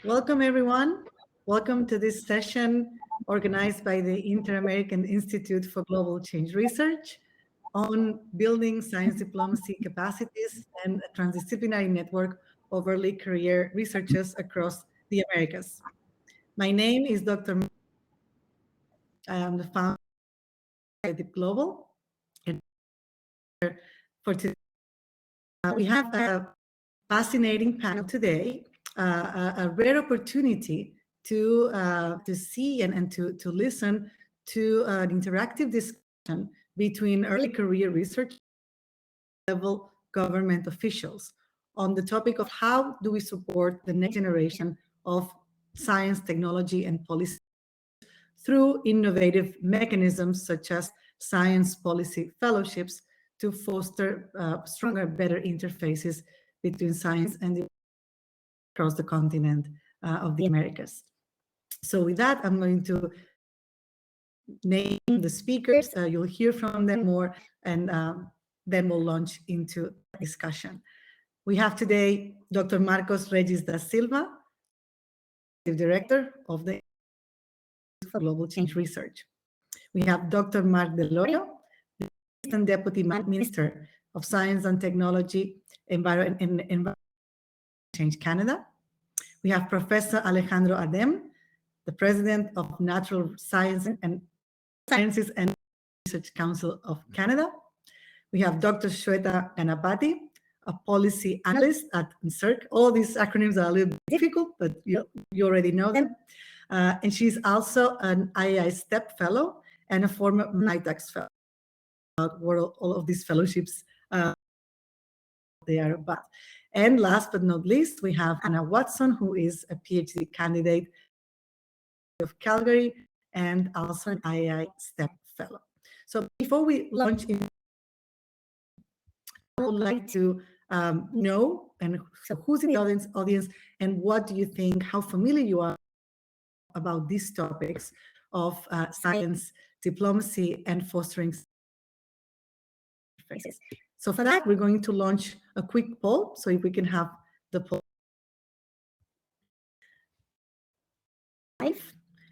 Welcome, everyone. Welcome to this session organized by the Inter-American Institute for Global Change Research on building science diplomacy capacities and a transdisciplinary network of early career researchers across the Americas. My name is Dr. I am the founder of Dip Global. And for today, we have a fascinating panel today, a rare opportunity to see and to listen to an interactive discussion between early career research level government officials on the topic of how do we support the next generation of science, technology, and policy through innovative mechanisms such as science policy fellowships to foster stronger, better interfaces between science and across the continent of the Americas. So with that, I'm going to name the speakers. You'll hear from them more, and then we'll launch into discussion. We have today Dr. Marcos Regis da Silva, Director of the Institute for Global Change Research. We have Dr. Mark Delorio, the Assistant Deputy Minister of Science and Technology, Environment Change Canada. We have Professor Alejandro Adem, the President of Natural Sciences and Research Council of Canada. We have Dr. Shweta Ganapati, a policy analyst at NSERC. All these acronyms are a little bit difficult, but you already know them. And she's also an IAI STEP Fellow and a former MITAX Fellow. What all of these fellowships they are about. And last but not least, we have Anna Watson, who is a PhD candidate of Calgary and also an IAI STEP Fellow. So before we launch in, I would like to know, and so who's in the audience, and what do you think, how familiar you are about these topics of science, diplomacy, and fostering interfaces. So for that, we're going to launch a quick poll. So if we can have the poll.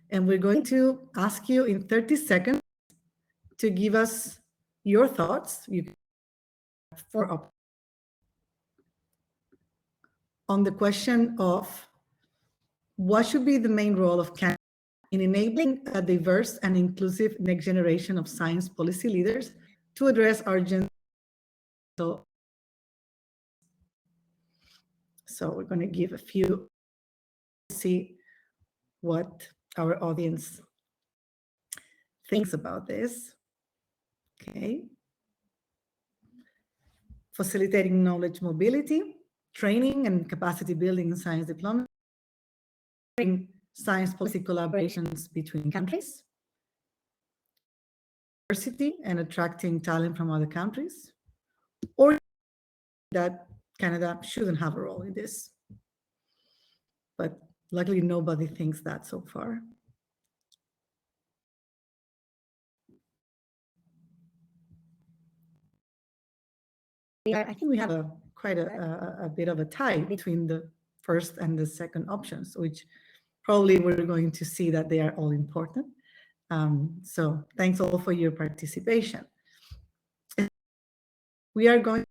And we're going to ask you in 30 seconds to give us your thoughts. You can on the question of what should be the main role of Canada in enabling a diverse and inclusive next generation of science policy leaders to address urgent. So we're going to give a few, see what our audience thinks about this. Okay. Facilitating knowledge mobility, training and capacity building in science diplomacy, science policy collaborations between countries, diversity and attracting talent from other countries, or that Canada shouldn't have a role in this. But luckily, nobody thinks that so far. I think we have quite a bit of a tie between the first and the second options, which probably we're going to see that they are all important. So thanks all for your participation. We are going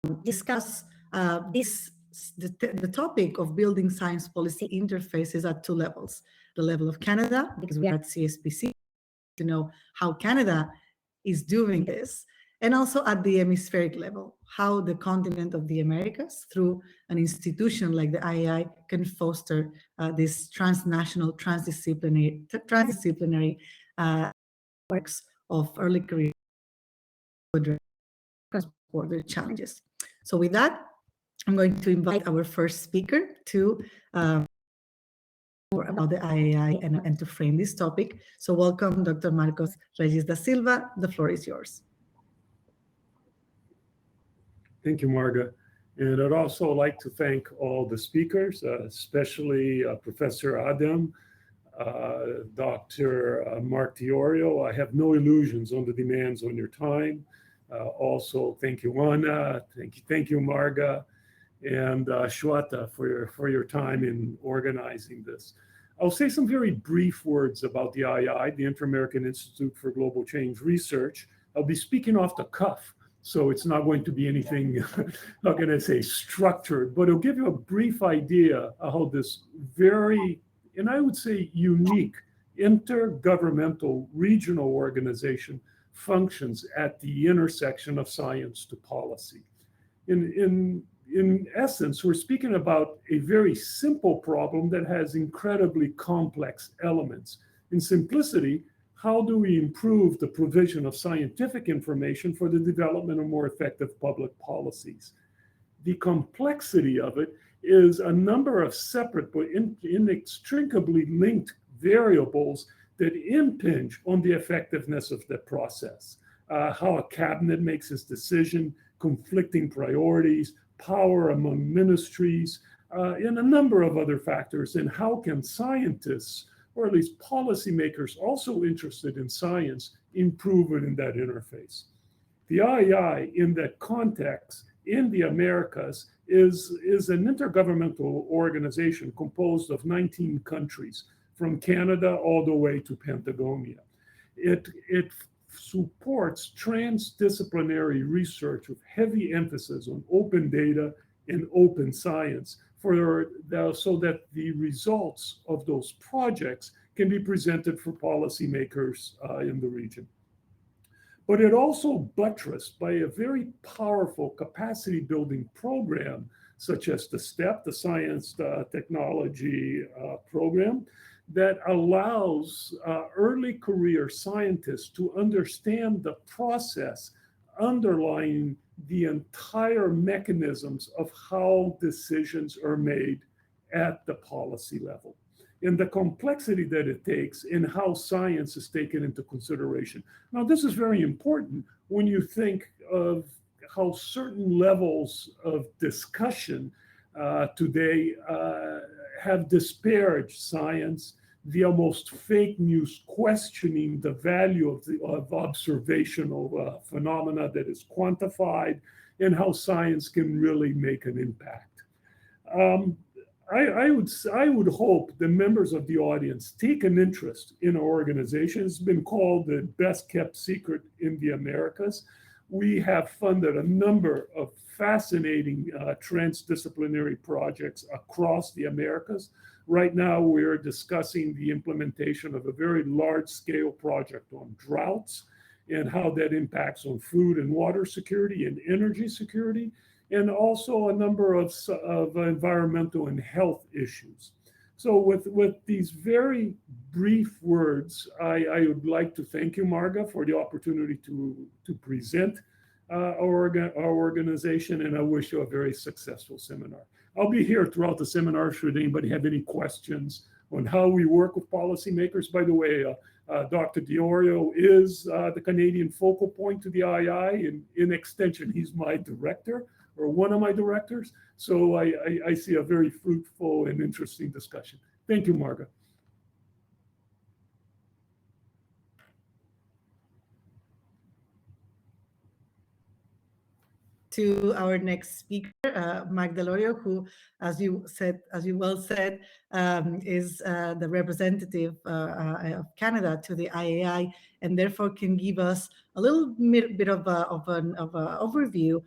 to discuss the topic of building science policy interfaces at two levels. The level of Canada, because we are at CSPC, to know how Canada is doing this, and also at the hemispheric level, how the continent of the Americas, through an institution like the IAI, can foster this transnational, transdisciplinary works of early career cross-border challenges. So with that, I'm going to invite our first speaker to more about the IAI and to frame this topic. So welcome, Dr. Marcos Regis da Silva. The floor is yours. Thank you, Marga. And I'd also like to thank all the speakers, especially Professor Adem, Dr. Mark Diorio. I have no illusions on the demands on your time. Also, thank you, Anna. Thank you, Marga. and Shweta for your time in organizing this. I'll say some very brief words about the II, the Inter-American Institute for Global Change Research. I'll be speaking off the cuff, so it's not going to be anything, how can I say, structured, but it'll give you a brief idea of how this very, and I would say unique, intergovernmental regional organization functions at the intersection of science to policy. In essence, we're speaking about a very simple problem that has incredibly complex elements. In simplicity, how do we improve the provision of scientific information for the development of more effective public policies? The complexity of it is a number of separate but inextricably linked variables that impinge on the effectiveness of the process. How a cabinet makes its decision, conflicting priorities, power among ministries, and a number of other factors. And how can scientists, or at least policymakers also interested in science, improve it in that interface? The IEI in that context in the Americas is an intergovernmental organization composed of 19 countries, from Canada all the way to Patagonia. It supports transdisciplinary research with heavy emphasis on open data and open science so that the results of those projects can be presented for policymakers in the region. But it also buttressed by a very powerful capacity building program, such as the STEP, the Science Technology Program, that allows early career scientists to understand the process underlying the entire mechanisms of how decisions are made at the policy level, and the complexity that it takes in how science is taken into consideration. Now, this is very important when you think of how certain levels of discussion today have disparaged science, the almost fake news questioning the value of observational phenomena that is quantified, and how science can really make an impact. I would hope the members of the audience take an interest in our organization. It's been called the best kept secret in the Americas. We have funded a number of fascinating transdisciplinary projects across the Americas. Right now, we're discussing the implementation of a very large-scale project on droughts and how that impacts on food and water security and energy security, and also a number of environmental and health issues. So with these very brief words, I would like to thank you, Marga, for the opportunity to present our organization, and I wish you a very successful seminar. I'll be here throughout the seminar should anybody have any questions on how we work with policymakers. By the way, Dr. Diorio is the Canadian focal point to the IEI, and in extension, he's my director, or one of my directors. So I see a very fruitful and interesting discussion. Thank you, Marga. To our next speaker, Mark Delorio, who, as you well said, is the representative of Canada to the IAI, and therefore can give us a little bit of an overview.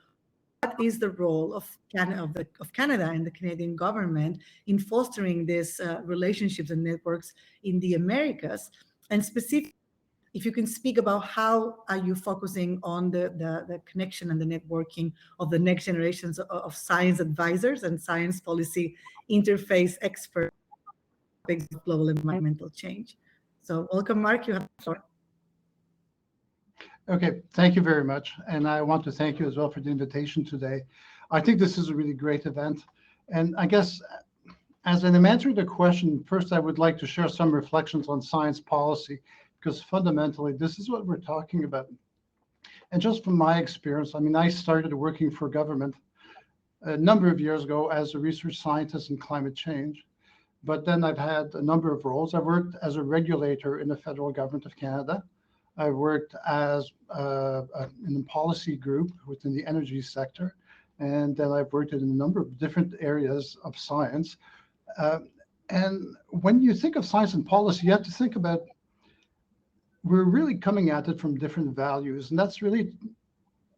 What is the role of Canada and the Canadian government in fostering these relationships and networks in the Americas, and specifically, if you can speak about how are you focusing on the connection and the networking of the next generations of science advisors and science policy interface experts of global environmental change. So welcome, Mark. You have the floor. Okay, thank you very much. And I want to thank you as well for the invitation today. I think this is a really great event. And I guess as I'm answering the question, first I would like to share some reflections on science policy, because fundamentally, this is what we're talking about. And just from my experience, I mean, I started working for government a number of years ago as a research scientist in climate change. But then I've had a number of roles. I worked as a regulator in the federal government of Canada. I worked as in a policy group within the energy sector. and then I've worked in a number of different areas of science. And when you think of science and policy, you have to think about, we're really coming at it from different values. And that's really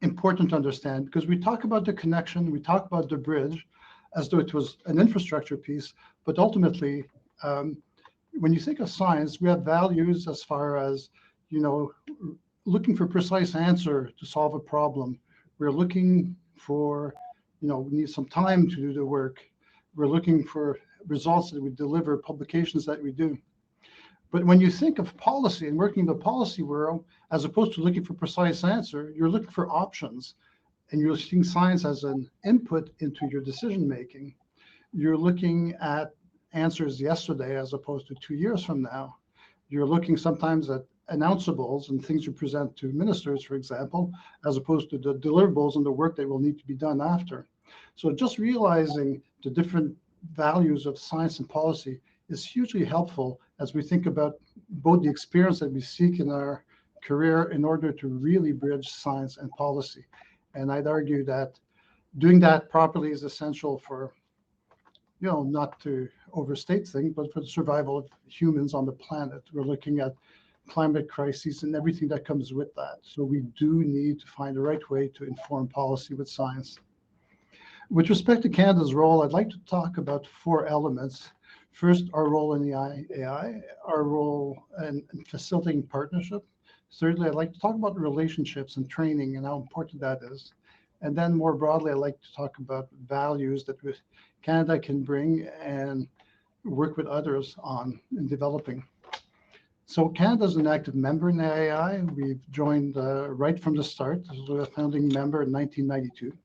important to understand, because we talk about the connection, we talk about the bridge as though it was an infrastructure piece, but ultimately, when you think of science, we have values as far as, looking for precise answer to solve a problem. We're looking for, we need some time to do the work. We're looking for results that we deliver, publications that we do. But when you think of policy and working in the policy world, as opposed to looking for precise answer, you're looking for options, and you're seeing science as an input into your decision making. You're looking at answers yesterday as opposed to 2 years from now. You're looking sometimes at announceables and things you present to ministers, for example, as opposed to the deliverables and the work that will need to be done after. So just realizing the different values of science and policy is hugely helpful as we think about both the experience that we seek in our career in order to really bridge science and policy. And I'd argue that doing that properly is essential for, not to overstate things, but for the survival of humans on the planet. We're looking at climate crises and everything that comes with that. So we do need to find the right way to inform policy with science. With respect to Canada's role, I'd like to talk about 4 elements. First, our role in the IAI, our role in facilitating partnership. Thirdly, I'd like to talk about relationships and training and how important that is. And then more broadly, I'd like to talk about values that Canada can bring and work with others on in developing. So Canada is an active member in the IAI. We've joined right from the start. This was a founding member in 1992.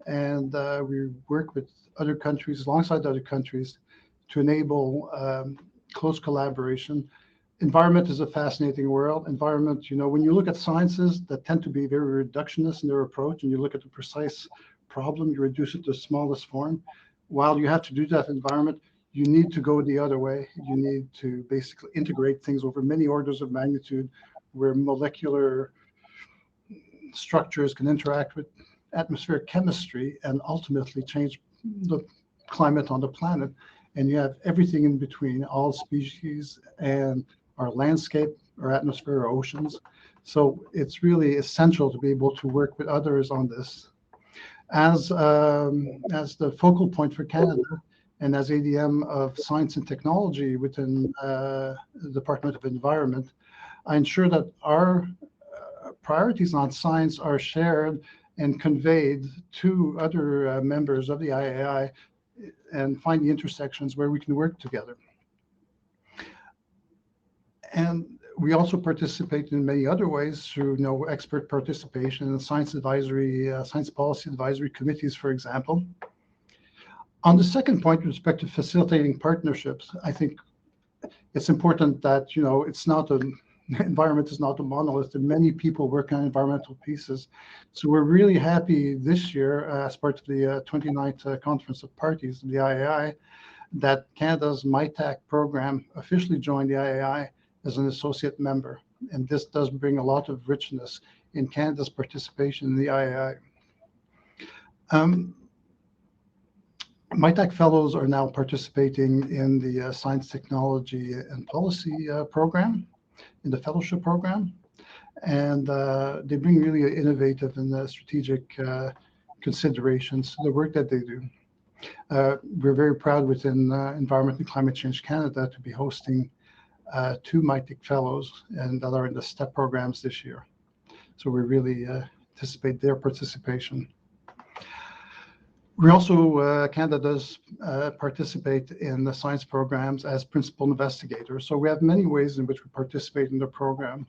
And we work with other countries, alongside other countries, to enable close collaboration. Environment is a fascinating world. Environment, when you look at sciences that tend to be very reductionist in their approach, and you look at the precise problem, you reduce it to the smallest form. While you have to do that environment, you need to go the other way. You need to basically integrate things over many orders of magnitude, where molecular structures can interact with atmospheric chemistry and ultimately change the climate on the planet. And you have everything in between, all species and our landscape, our atmosphere, our oceans. So it's really essential to be able to work with others on this. As the focal point for Canada and as ADM of Science and Technology within the Department of Environment, I ensure that our priorities on science are shared and conveyed to other members of the IAI and find the intersections where we can work together. And we also participate in many other ways through expert participation in science advisory, science policy advisory committees, for example. On the second point, with respect to facilitating partnerships, I think it's important that, it's not environment is not a monolith. There are many people working on environmental pieces. So we're really happy this year, as part of the 29th Conference of Parties of the IAI, that Canada's MITAC program officially joined the IAI as an associate member. And this does bring a lot of richness in Canada's participation in the IAI. MITAC fellows are now participating in the Science, Technology, and Policy program, in the fellowship program. And they bring really innovative and strategic considerations to the work that they do. We're very proud within Environment and Climate Change Canada to be hosting 2 MITAC fellows and that are in the STEP programs this year. So we really anticipate their participation. We also, Canada does participate in the science programs as principal investigators. So we have many ways in which we participate in the program.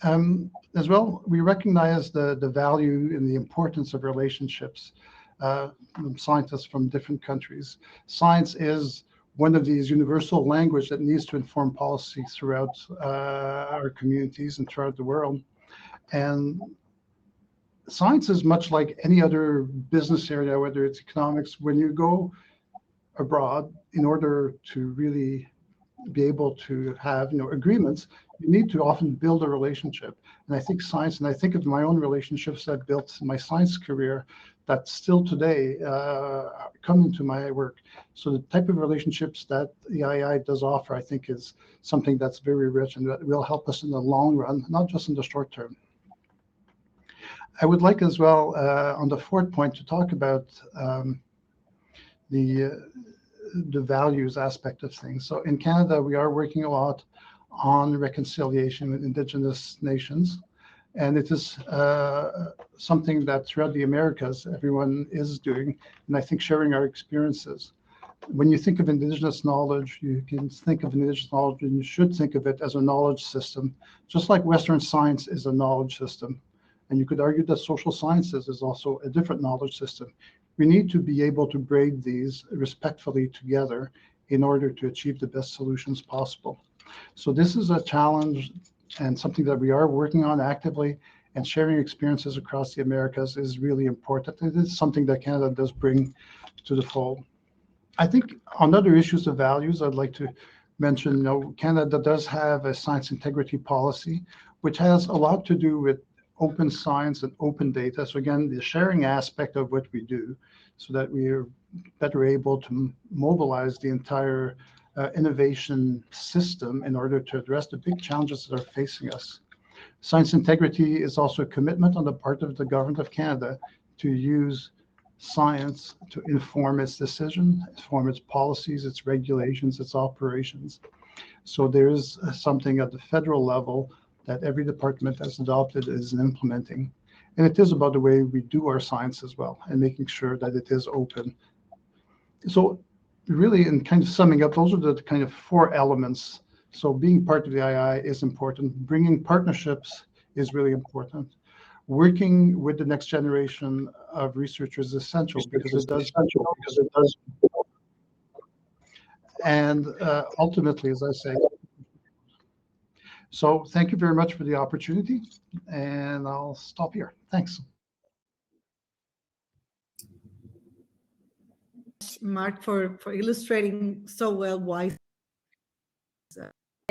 As well, we recognize the value and the importance of relationships from scientists from different countries. Science is one of these universal language that needs to inform policy throughout our communities and throughout the world. And science is much like any other business area, whether it's economics. When you go abroad, in order to really be able to have agreements, you need to often build a relationship. And I think science, and I think of my own relationships I built in my science career that still today come into my work. So the type of relationships that the II does offer, I think, is something that's very rich and that will help us in the long run, not just in the short term. I would like as well, on the fourth point, to talk about the values aspect of things. So in Canada, we are working a lot on reconciliation with Indigenous nations. And it is something that throughout the Americas, everyone is doing, and I think sharing our experiences. When you think of Indigenous knowledge, you can think of Indigenous knowledge, and you should think of it as a knowledge system, just like Western science is a knowledge system. And you could argue that social sciences is also a different knowledge system. We need to be able to braid these respectfully together in order to achieve the best solutions possible. So this is a challenge and something that we are working on actively, and sharing experiences across the Americas is really important. It is something that Canada does bring to the fold. I think on other issues of values, I'd like to mention, Canada does have a science integrity policy, which has a lot to do with open science and open data. So again, the sharing aspect of what we do, so that we are better able to mobilize the entire innovation system in order to address the big challenges that are facing us. Science integrity is also a commitment on the part of the government of Canada to use science to inform its decision, inform its policies, its regulations, its operations. So there is something at the federal level that every department has adopted is implementing. And it is about the way we do our science as well, and making sure that it is open. So really, in kind of summing up, those are the kind of four elements. So being part of the II is important. Bringing partnerships is really important. Working with the next generation of researchers is essential because it does. And ultimately, as I say, so thank you very much for the opportunity, and I'll stop here. Thanks. Mark, for illustrating so well why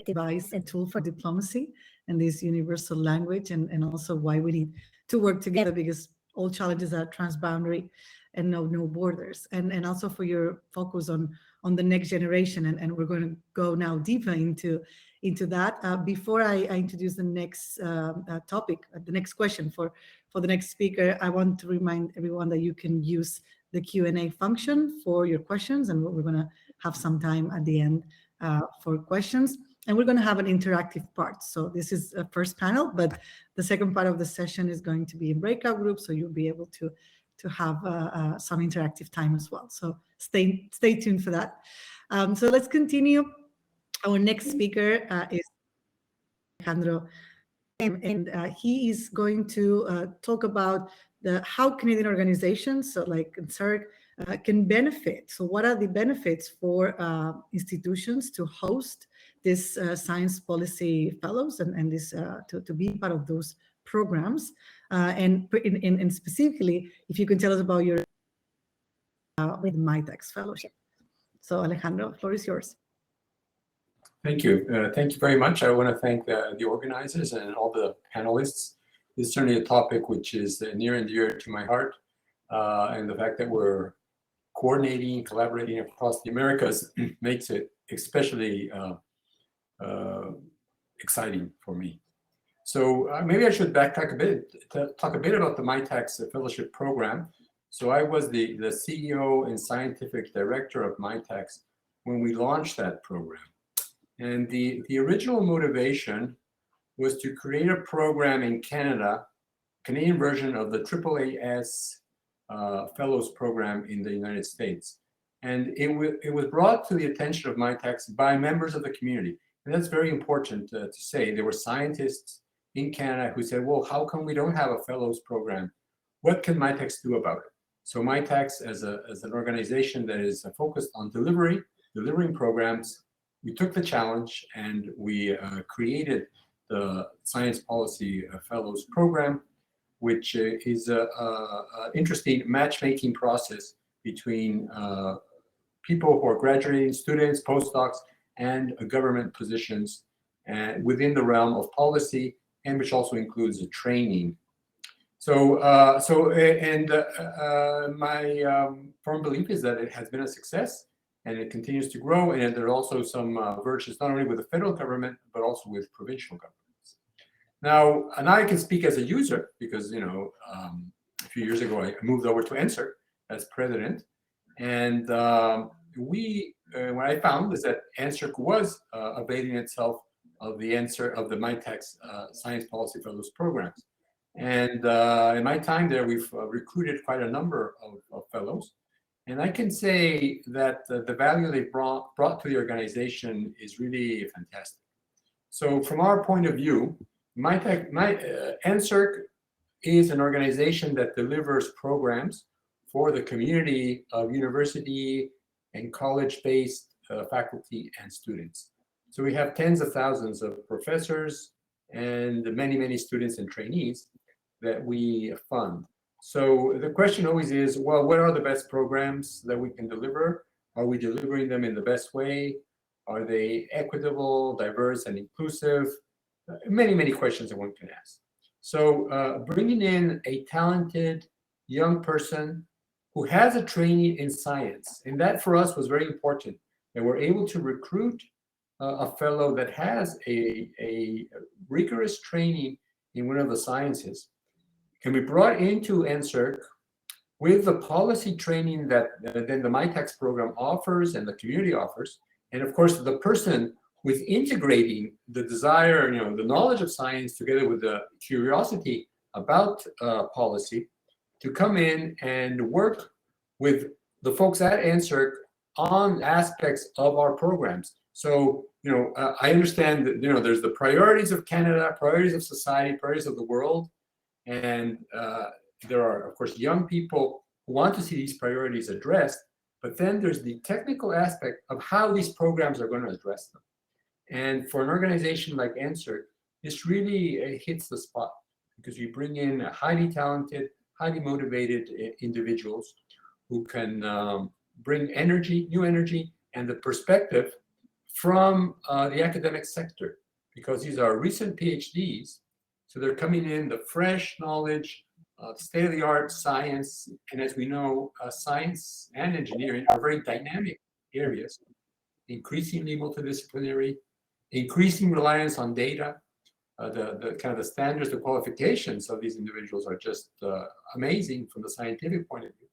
device and tool for diplomacy and this universal language, and also why we need to work together, because all challenges are transboundary and no borders, and also for your focus on the next generation, and we're going to go now deeper into that. Before I introduce the next topic, the next question for the next speaker, I want to remind everyone that you can use the Q&A function for your questions, and we're going to have some time at the end for questions. And we're going to have an interactive part. So this is a first panel, but the second part of the session is going to be in breakout groups, so you'll be able to have some interactive time as well. So stay tuned for that. So let's continue. Our next speaker is Alejandro, and he is going to talk about how Canadian organizations, so like CERC, can benefit. So what are the benefits for institutions to host this science policy fellows and this to be part of those programs? And specifically, if you can tell us about your with MITEX fellowship. So Alejandro, the floor is yours. Thank you. Thank you very much. I want to thank the organizers and all the panelists. This is certainly a topic which is near and dear to my heart. And the fact that we're coordinating, collaborating across the Americas makes it especially exciting for me. So maybe I should backtrack a bit to talk a bit about the MITEX fellowship program. So I was the CEO and scientific director of MITEX when we launched that program. And the original motivation was to create a program in Canada, Canadian version of the AAAS Fellows Program in the United States. And it was brought to the attention of MITEX by members of the community. And that's very important to say. There were scientists in Canada who said, well, how come we don't have a Fellows Program? What can MITEX do about it? So MITEX, as an organization that is focused on delivering programs, we took the challenge and we created the Science Policy Fellows Program, which is an interesting matchmaking process between people who are graduating, students, postdocs, and government positions within the realm of policy, and which also includes the training. So, my firm belief is that it has been a success, and it continues to grow. And there are also some virtues, not only with the federal government, but also with provincial governments. Now, and I can speak as a user because, a few years ago, I moved over to NSERC as president. And what I found is that NSERC was availing itself of the MITEX Science Policy Fellows programs. And in my time there, we've recruited quite a number of fellows. And I can say that the value they brought to the organization is really fantastic. So from our point of view, NSERC is an organization that delivers programs for the community of university and college-based faculty and students. So we have tens of thousands of professors and many, many students and trainees that we fund. So the question always is, well, what are the best programs that we can deliver? Are we delivering them in the best way? Are they equitable, diverse, and inclusive? Many, many questions that one can ask. So bringing in a talented young person who has a training in science, and that for us was very important, that we're able to recruit a fellow that has a rigorous training in one of the sciences, can be brought into NSERC with the policy training that then the MITEX program offers and the community offers. And of course, the person who is integrating the desire, the knowledge of science together with the curiosity about policy to come in and work with the folks at NSERC on aspects of our programs. So, I understand that, there's the priorities of Canada, priorities of society, priorities of the world. And there are, of course, young people who want to see these priorities addressed, but then there's the technical aspect of how these programs are going to address them. And for an organization like NSERC, this really hits the spot because we bring in highly talented, highly motivated individuals who can bring energy, new energy, and the perspective from the academic sector, because these are recent PhDs. So they're coming in the fresh knowledge, state-of-the-art science. And as we know, science and engineering are very dynamic areas, increasingly multidisciplinary, increasing reliance on data. The kind of the standards, the qualifications of these individuals are just amazing from the scientific point of view.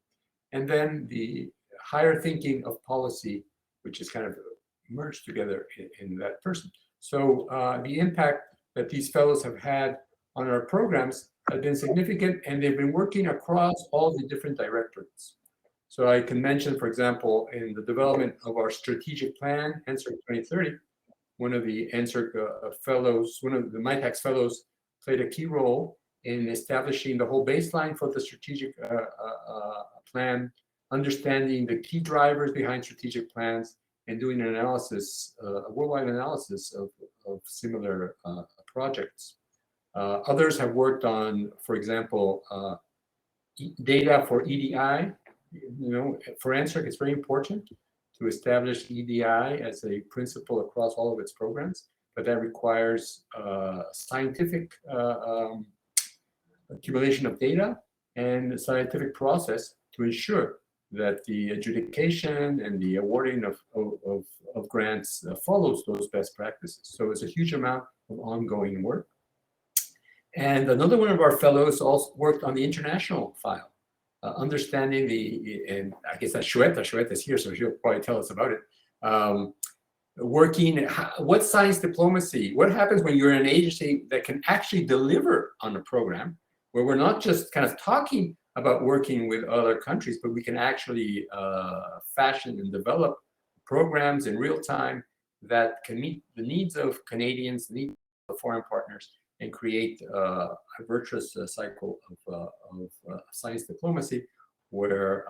And then the higher thinking of policy, which is kind of merged together in that person. So the impact that these fellows have had on our programs have been significant, and they've been working across all the different directorates. So I can mention, for example, in the development of our strategic plan, NSERC 2030, one of the NSERC fellows, one of the MITEX fellows played a key role in establishing the whole baseline for the strategic plan, understanding the key drivers behind strategic plans, and doing an analysis, a worldwide analysis of similar projects. Others have worked on, for example, data for EDI. For NSERC, it's very important to establish EDI as a principle across all of its programs, but that requires scientific accumulation of data and a scientific process to ensure that the adjudication and the awarding of grants follows those best practices. So it's a huge amount of ongoing work. And another one of our fellows also worked on the international file, understanding and I guess that's Chouette is here, so she'll probably tell us about it. What science diplomacy, what happens when you're in an agency that can actually deliver on a program, where we're not just kind of talking about working with other countries, but we can actually fashion and develop programs in real time that can meet the needs of Canadians, the needs of foreign partners, and create a virtuous cycle of science diplomacy, where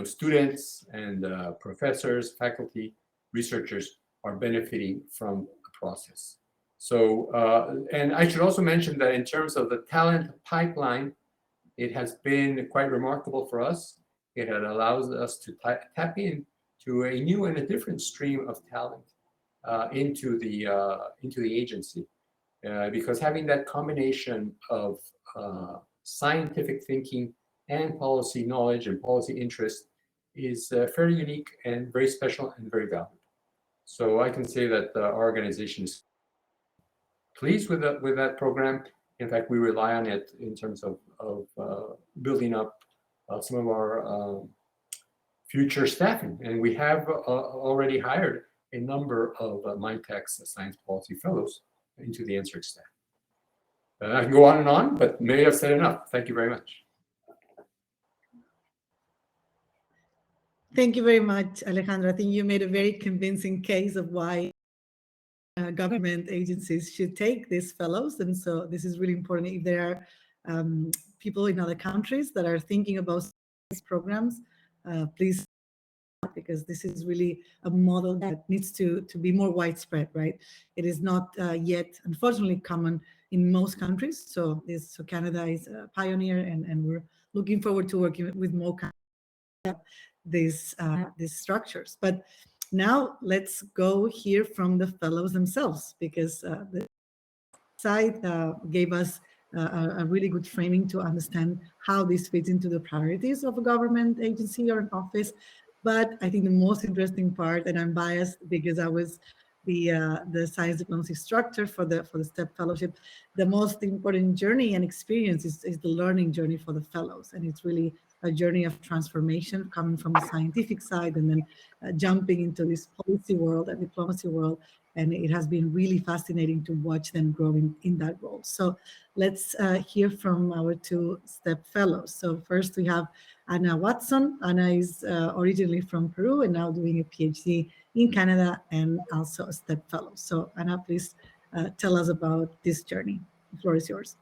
students and professors, faculty, researchers are benefiting from the process. So, and I should also mention that in terms of the talent pipeline, it has been quite remarkable for us. It had allows us to tap in to a new and a different stream of talent into the agency, because having that combination of scientific thinking and policy knowledge and policy interest is fairly unique and very special and very valuable. So I can say that our organization is pleased with that program. In fact, we rely on it in terms of building up some of our future staffing. And we have already hired a number of MITEC's Science Policy Fellows into the NSERC staff. I can go on and on, but maybe I've said enough. Thank you very much. Thank you very much, Alejandro. I think you made a very convincing case of why government agencies should take these fellows. And so this is really important. If there are people in other countries that are thinking about these programs, please, because this is really a model that needs to be more widespread, right? It is not yet, unfortunately, common in most countries. So Canada is a pioneer, and we're looking forward to working with more countries these structures. But now let's go hear from the fellows themselves, because the site gave us a really good framing to understand how this fits into the priorities of a government agency or an office. But I think the most interesting part, and I'm biased because I was the science diplomacy instructor for the STEP fellowship, the most important journey and experience is the learning journey for the fellows. And it's really a journey of transformation coming from the scientific side and then jumping into this policy world and diplomacy world. And it has been really fascinating to watch them growing in that role. So let's hear from our two STEP fellows. So first we have Anna Watson. Anna is originally from Peru and now doing a PhD in Canada and also a STEP fellow. So Anna, please tell us about this journey. The floor is yours.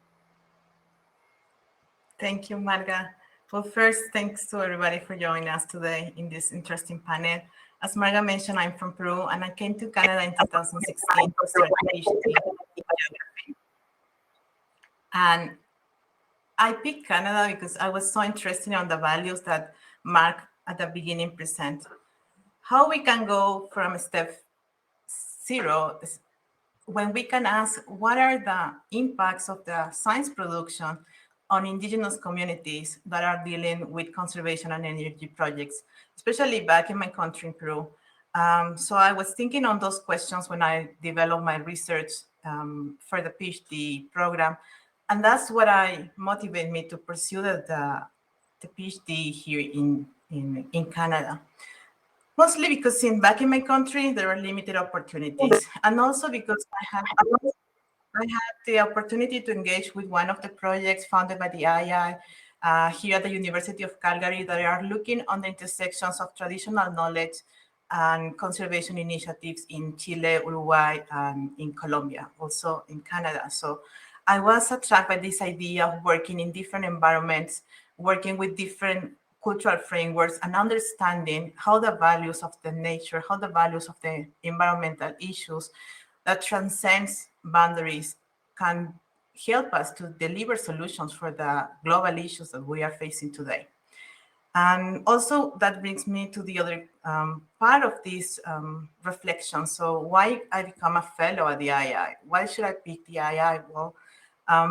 Thank you, Marga. Well, first, thanks to everybody for joining us today in this interesting panel. As Marga mentioned, I'm from Peru, and I came to Canada in 2016 to start a PhD in geography. And I picked Canada because I was so interested in the values that Mark at the beginning presented. How we can go from step 0 when we can ask what are the impacts of the science production on indigenous communities that are dealing with conservation and energy projects, especially back in my country in Peru. So I was thinking on those questions when I developed my research for the PhD program. And that's what motivated me to pursue the PhD here in Canada. Mostly because back in my country, there are limited opportunities. And also because I had the opportunity to engage with one of the projects funded by the II here at the University of Calgary that are looking on the intersections of traditional knowledge and conservation initiatives in Chile, Uruguay, and in Colombia, also in Canada. So I was attracted by this idea of working in different environments, working with different cultural frameworks, and understanding how the values of the nature, how the values of the environmental issues that transcends boundaries can help us to deliver solutions for the global issues that we are facing today. And also that brings me to the other part of this reflection. So why I become a fellow at the II? Why should I pick the II? Well,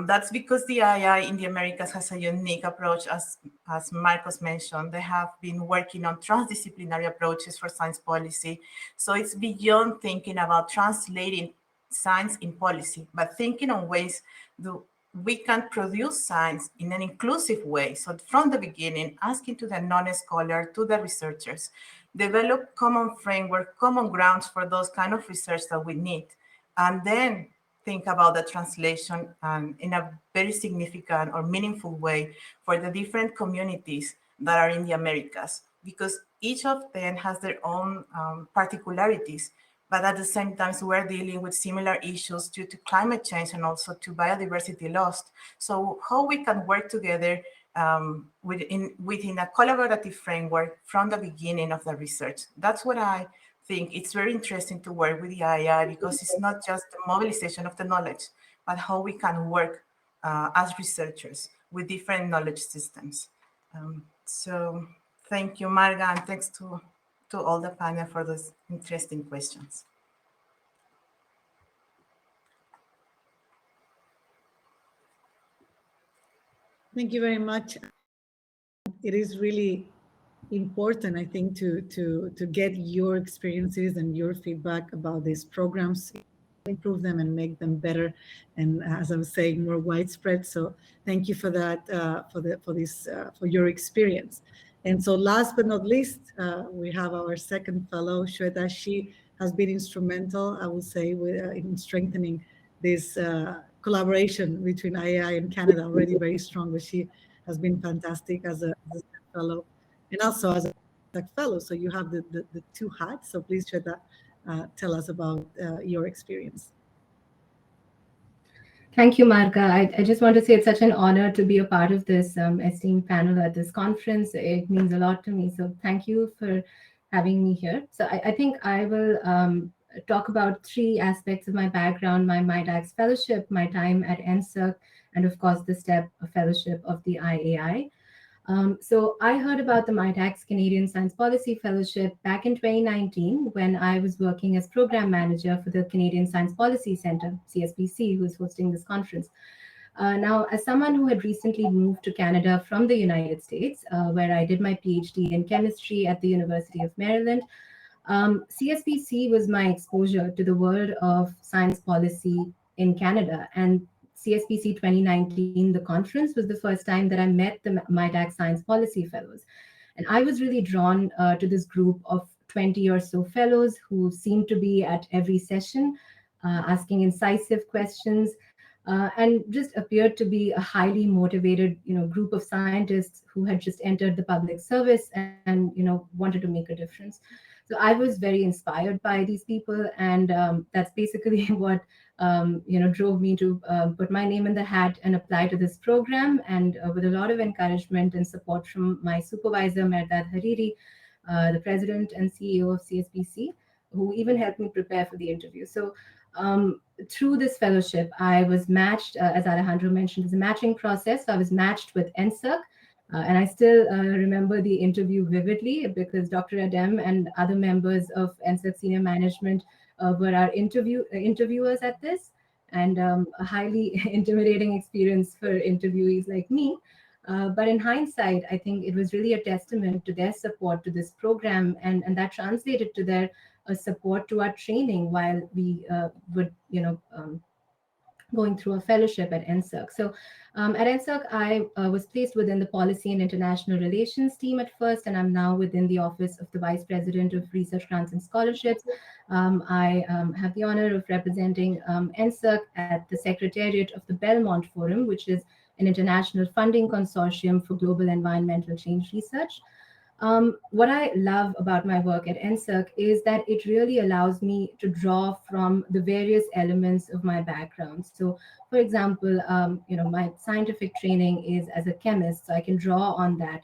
that's because the II in the Americas has a unique approach, as Marcos mentioned. They have been working on transdisciplinary approaches for science policy. So it's beyond thinking about translating science in policy, but thinking on ways we can produce science in an inclusive way. So from the beginning, asking to the non-scholar, to the researchers, develop common framework, common grounds for those kind of research that we need, and then think about the translation in a very significant or meaningful way for the different communities that are in the Americas, because each of them has their own particularities. But at the same time, we're dealing with similar issues due to climate change and also to biodiversity loss. So how we can work together within a collaborative framework from the beginning of the research. That's what I think. It's very interesting to work with the II because it's not just the mobilization of the knowledge, but how we can work as researchers with different knowledge systems. So thank you, Marga, and thanks to to all the panel for those interesting questions. Thank you very much. It is really important, I think, to get your experiences and your feedback about these programs, improve them and make them better, and as I was saying, more widespread. So thank you for that, for your experience. And so last but not least, we have our second fellow, Shweta. She has been instrumental, I would say, in strengthening this collaboration between IAI and Canada, already very strong, but she has been fantastic as a fellow and also as a fellow. So you have the two hats. So please, Shweta, tell us about your experience. Thank you, Marga. I just want to say it's such an honor to be a part of this esteemed panel at this conference. It means a lot to me. So thank you for having me here. So I think I will talk about three aspects of my background: my MITAX fellowship, my time at NSERC, and of course the STEP fellowship of the IAI. So I heard about the MITAX Canadian Science Policy Fellowship back in 2019 when I was working as program manager for the Canadian Science Policy Centre, CSPC, who is hosting this conference. Now, as someone who had recently moved to Canada from the United States, where I did my PhD in chemistry at the University of Maryland, CSPC was my exposure to the world of science policy in Canada. And CSPC 2019, the conference, was the first time that I met the MITAC Science Policy Fellows. And I was really drawn to this group of 20 or so fellows who seemed to be at every session, asking incisive questions, and just appeared to be a highly motivated, group of scientists who had just entered the public service and, wanted to make a difference. So I was very inspired by these people, and that's basically what drove me to put my name in the hat and apply to this program. And with a lot of encouragement and support from my supervisor, Mehrdad Hariri, the president and CEO of CSPC, who even helped me prepare for the interview. So through this fellowship, I was matched, as Alejandro mentioned, it's a matching process. So I was matched with NSERC. And I still remember the interview vividly because Dr. Adem and other members of NSERC senior management were our interviewers at this, and a highly intimidating experience for interviewees like me. But in hindsight, I think it was really a testament to their support to this program, and that translated to their support to our training while we would, going through a fellowship at NSERC. So at NSERC, I was placed within the Policy and International Relations team at first, and I'm now within the Office of the Vice President of Research Grants and Scholarships. I have the honor of representing NSERC at the Secretariat of the Belmont Forum, which is an international funding consortium for global environmental change research. What I love about my work at NSERC is that it really allows me to draw from the various elements of my background. So, for example, my scientific training is as a chemist, so I can draw on that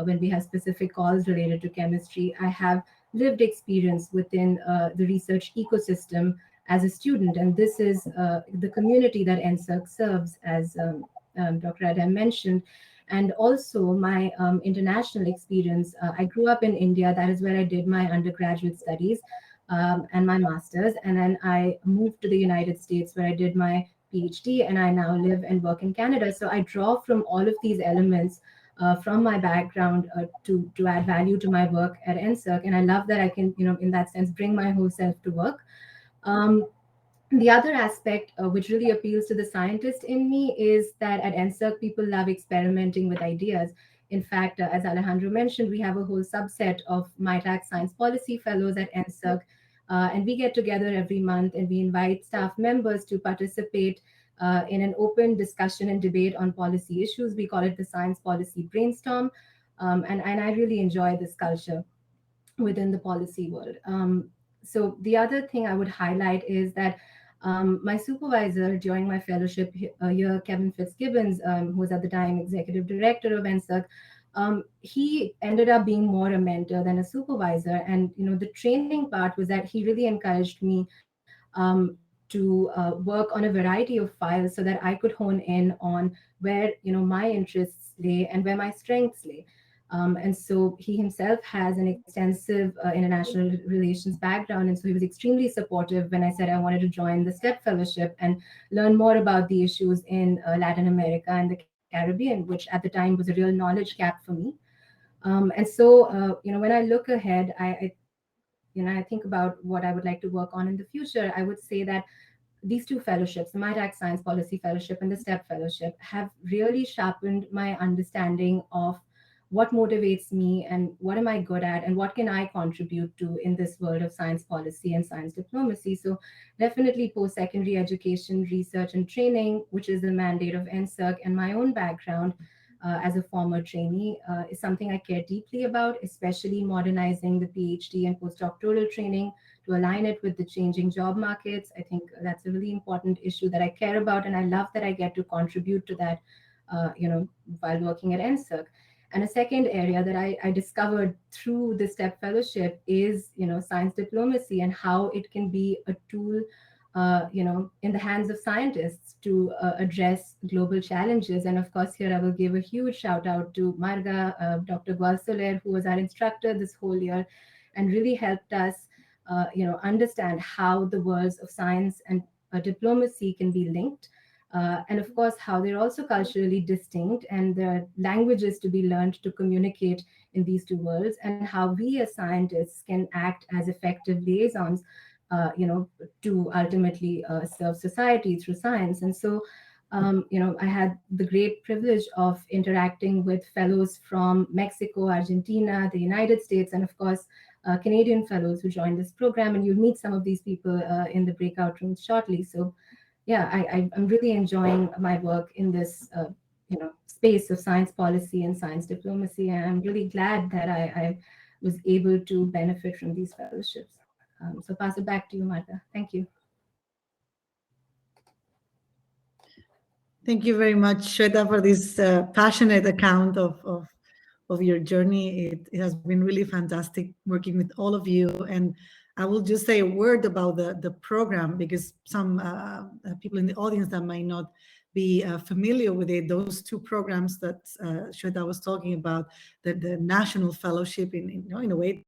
when we have specific calls related to chemistry. I have lived experience within the research ecosystem as a student, and this is the community that NSERC serves, as Dr. Adam mentioned. And also my international experience. I grew up in India. That is where I did my undergraduate studies and my master's. And then I moved to the United States where I did my PhD, and I now live and work in Canada. So I draw from all of these elements from my background to add value to my work at NSERC. And I love that I can, in that sense, bring my whole self to work. The other aspect which really appeals to the scientist in me is that at NSERC, people love experimenting with ideas. In fact, as Alejandro mentioned, we have a whole subset of MITAC Science Policy Fellows at NSERC, and we get together every month and we invite staff members to participate in an open discussion and debate on policy issues. We call it the Science Policy Brainstorm, and I really enjoy this culture within the policy world. So the other thing I would highlight is that my supervisor during my fellowship here, Kevin Fitzgibbons, who was at the time executive director of NSERC, he ended up being more a mentor than a supervisor. And the training part was that he really encouraged me to work on a variety of files so that I could hone in on where my interests lay and where my strengths lay. And so he himself has an extensive international relations background. And so he was extremely supportive when I said I wanted to join the STEP Fellowship and learn more about the issues in Latin America and the Caribbean, which at the time was a real knowledge gap for me. And so, when I look ahead, I think about what I would like to work on in the future. I would say that these two fellowships, the MyTax Science Policy Fellowship and the STEP Fellowship, have really sharpened my understanding of what motivates me and what am I good at and what can I contribute to in this world of science policy and science diplomacy. So definitely post-secondary education, research and training, which is the mandate of NSERC, and my own background as a former trainee is something I care deeply about, especially modernizing the PhD and postdoctoral training to align it with the changing job markets. I think that's a really important issue that I care about, and I love that I get to contribute to that, while working at NSERC. And a second area that I discovered through the STEP Fellowship is, science diplomacy and how it can be a tool, in the hands of scientists to address global challenges. And of course, here I will give a huge shout out to Marga, Dr. Gwalsoler, who was our instructor this whole year and really helped us understand how the worlds of science and diplomacy can be linked. And of course, how they're also culturally distinct, and there are languages to be learned to communicate in these two worlds, and how we as scientists can act as effective liaisons, to ultimately serve society through science. And so, I had the great privilege of interacting with fellows from Mexico, Argentina, the United States, and of course, Canadian fellows who joined this program. And you'll meet some of these people in the breakout rooms shortly. So, yeah, I'm really enjoying my work in this, space of science policy and science diplomacy. And I'm really glad that I was able to benefit from these fellowships. So pass it back to you, Martha. Thank you. Thank you very much, Shweta, for this passionate account of your journey. It has been really fantastic working with all of you. And I will just say a word about the program, because some people in the audience that might not be familiar with it. Those two programs that Shweta was talking about, the National Fellowship, in a way,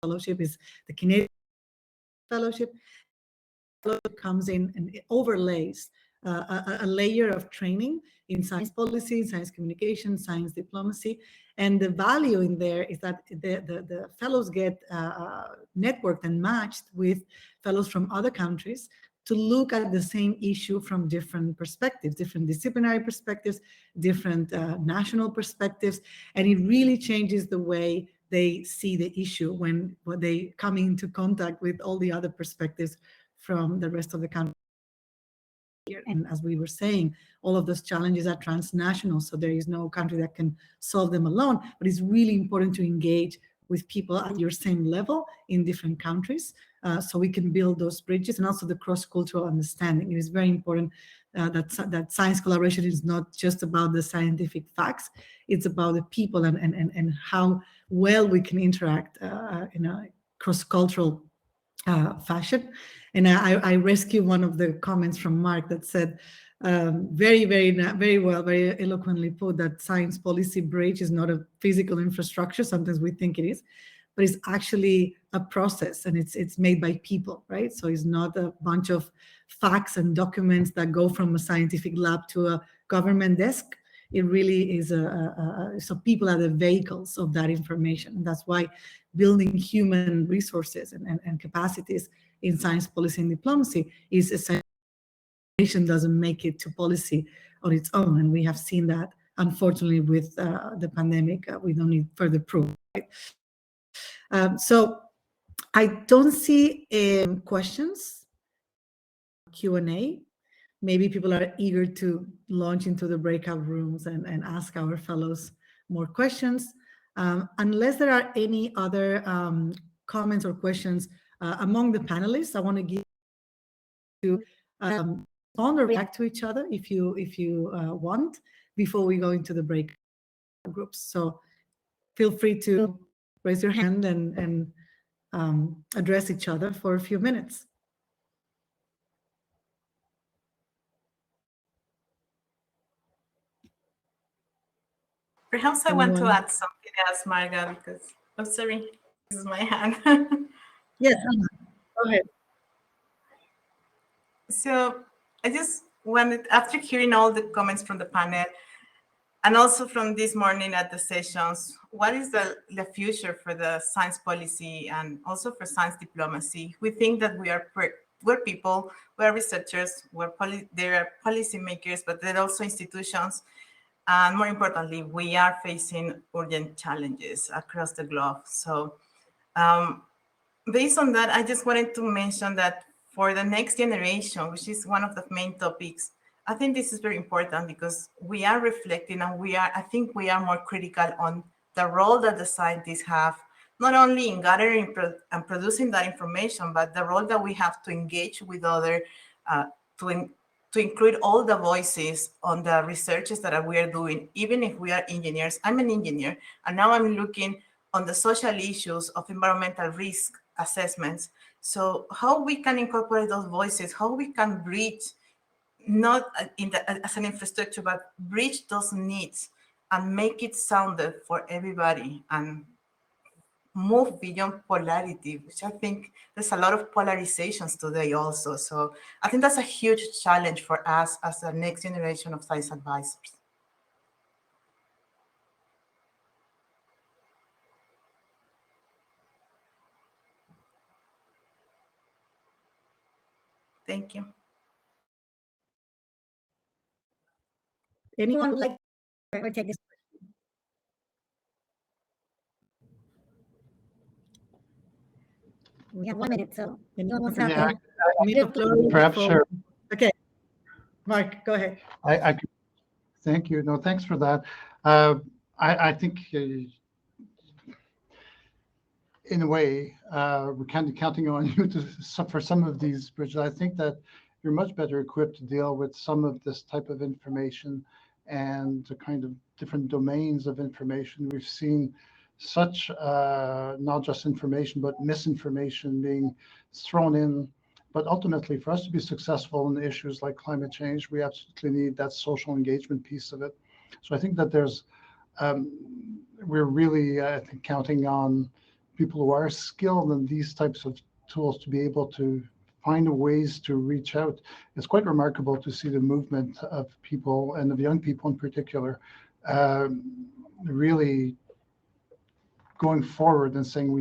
fellowship is the Canadian Fellowship. Comes in and it overlays a layer of training in science policy, science communication, science diplomacy. And the value in there is that the fellows get networked and matched with fellows from other countries to look at the same issue from different perspectives, different disciplinary perspectives, different national perspectives. And it really changes the way they see the issue when they come into contact with all the other perspectives from the rest of the country. And as we were saying, all of those challenges are transnational, so there is no country that can solve them alone. But it's really important to engage with people at your same level in different countries, so we can build those bridges, and also the cross-cultural understanding. It is very important that science collaboration is not just about the scientific facts; it's about the people and how well we can interact in a cross-cultural fashion. And I rescue one of the comments from Mark that said, very, very well, very eloquently put, that science policy bridge is not a physical infrastructure. Sometimes we think it is, but it's actually a process, and it's made by people, right? So it's not a bunch of facts and documents that go from a scientific lab to a government desk. It really is so people are the vehicles of that information. And that's why building human resources and capacities in science policy and diplomacy is essential. Doesn't make it to policy on its own. And we have seen that, unfortunately, with the pandemic. We don't need further proof. Right? So I don't see questions, Q&A. Maybe people are eager to launch into the breakout rooms and ask our fellows more questions. Unless there are any other comments or questions among the panelists, I want to give you respond or react to each other if you want before we go into the breakout groups. So feel free to raise your hand and address each other for a few minutes. Perhaps I want to Anyone? add something else, Marga, because I'm sorry, this is my hand. Yes, Anna, go ahead. So I just wanted, after hearing all the comments from the panel, and also from this morning at the sessions, what is the future for the science policy and also for science diplomacy? We think that we're people, we're researchers, there are policymakers, but there are also institutions. And more importantly, we are facing urgent challenges across the globe. So based on that, I just wanted to mention that for the next generation, which is one of the main topics, I think this is very important because we are reflecting and I think we are more critical on the role that the scientists have, not only in gathering and producing that information, but the role that we have to engage with other, to include all the voices on the researches that we are doing, even if we are engineers. I'm an engineer, and now I'm looking on the social issues of environmental risk assessments. So how we can incorporate those voices, how we can bridge, not as an infrastructure, but bridge those needs and make it sounded for everybody and move beyond polarity, which I think there's a lot of polarizations today also. So I think that's a huge challenge for us as the next generation of science advisors. Thank you. Anyone would like to take this? We have 1 minute, so anyone wants to have Yeah, a minute of glory? perhaps share. Okay, Mark, go ahead. I thank you. No, thanks for that. I think in a way, we're kind of counting on you for some of these bridges. I think that you're much better equipped to deal with some of this type of information and the kind of different domains of information. We've seen such not just information, but misinformation being thrown in. But ultimately, for us to be successful in issues like climate change, we absolutely need that social engagement piece of it. So I think that we're really, I think, counting on people who are skilled in these types of tools to be able to find ways to reach out. It's quite remarkable to see the movement of people and of young people in particular, really going forward and saying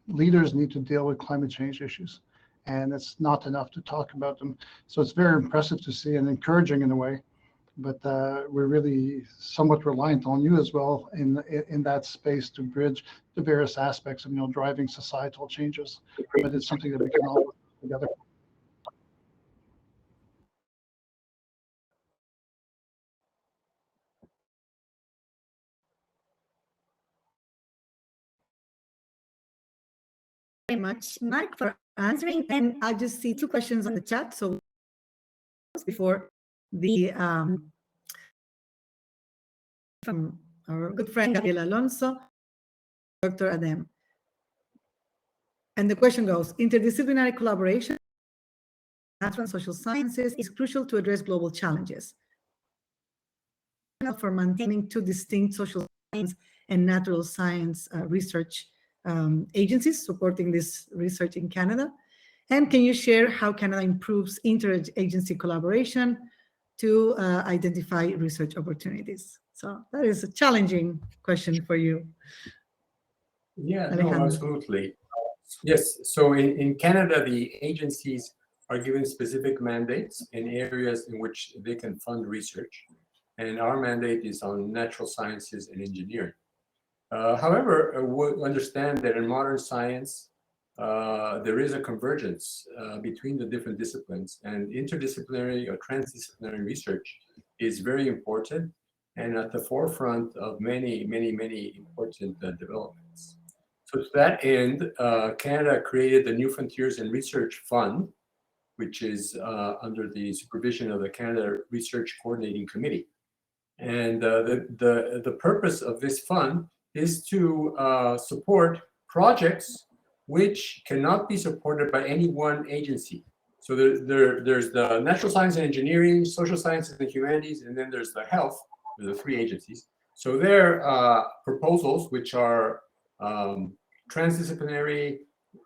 leaders need to deal with climate change issues. And it's not enough to talk about them. So it's very impressive to see and encouraging in a way. But we're really somewhat reliant on you as well in that space to bridge the various aspects of driving societal changes. But it's something that we can all work together. Very much, Mark, for answering. And I just see 2 questions on the chat. So before the from our good friend Gabriel Alonso, Dr. Adem. And the question goes, interdisciplinary collaboration, natural and social sciences is crucial to address global challenges. For maintaining 2 distinct social science and natural science research agencies supporting this research in Canada. And can you share how Canada improves interagency collaboration to identify research opportunities? So that is a challenging question for you. Yeah, Alejandro. no, absolutely. Yes, so in Canada, the agencies are given specific mandates in areas in which they can fund research. And our mandate is on natural sciences and engineering. However, we understand that in modern science, there is a convergence between the different disciplines, and interdisciplinary or transdisciplinary research is very important and at the forefront of many, many, many important developments. So to that end, Canada created the New Frontiers in Research Fund, which is under the supervision of the Canada Research Coordinating Committee. And the purpose of this fund is to support projects which cannot be supported by any one agency. So there's the natural science and engineering, social sciences and humanities, and then there's the health, the 3 agencies. So their proposals, which are transdisciplinary,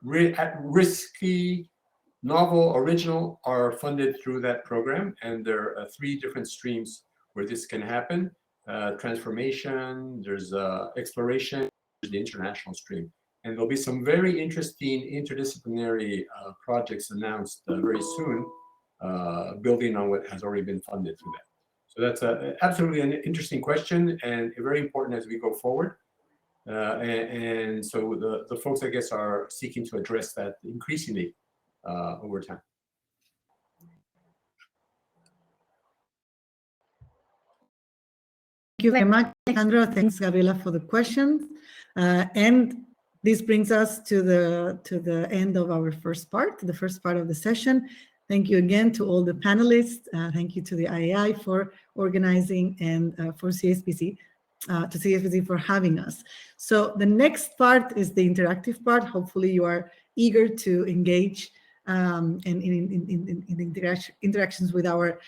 risky, novel, original, are funded through that program. And there are 3 different streams where this can happen. Transformation, there's exploration, there's the international stream. And there'll be some very interesting interdisciplinary projects announced very soon, building on what has already been funded through that. So that's absolutely an interesting question and very important as we go forward. And so the folks, I guess, are seeking to address that increasingly over time. Thank you very much, Alejandro. Thanks, Gabriela, for the questions. And this brings us to the end of our first part, the first part of the session. Thank you again to all the panelists. Thank you to the IAI for organizing and for CSPC, to CSPC for having us. So the next part is the interactive part. Hopefully you are eager to engage in interactions with our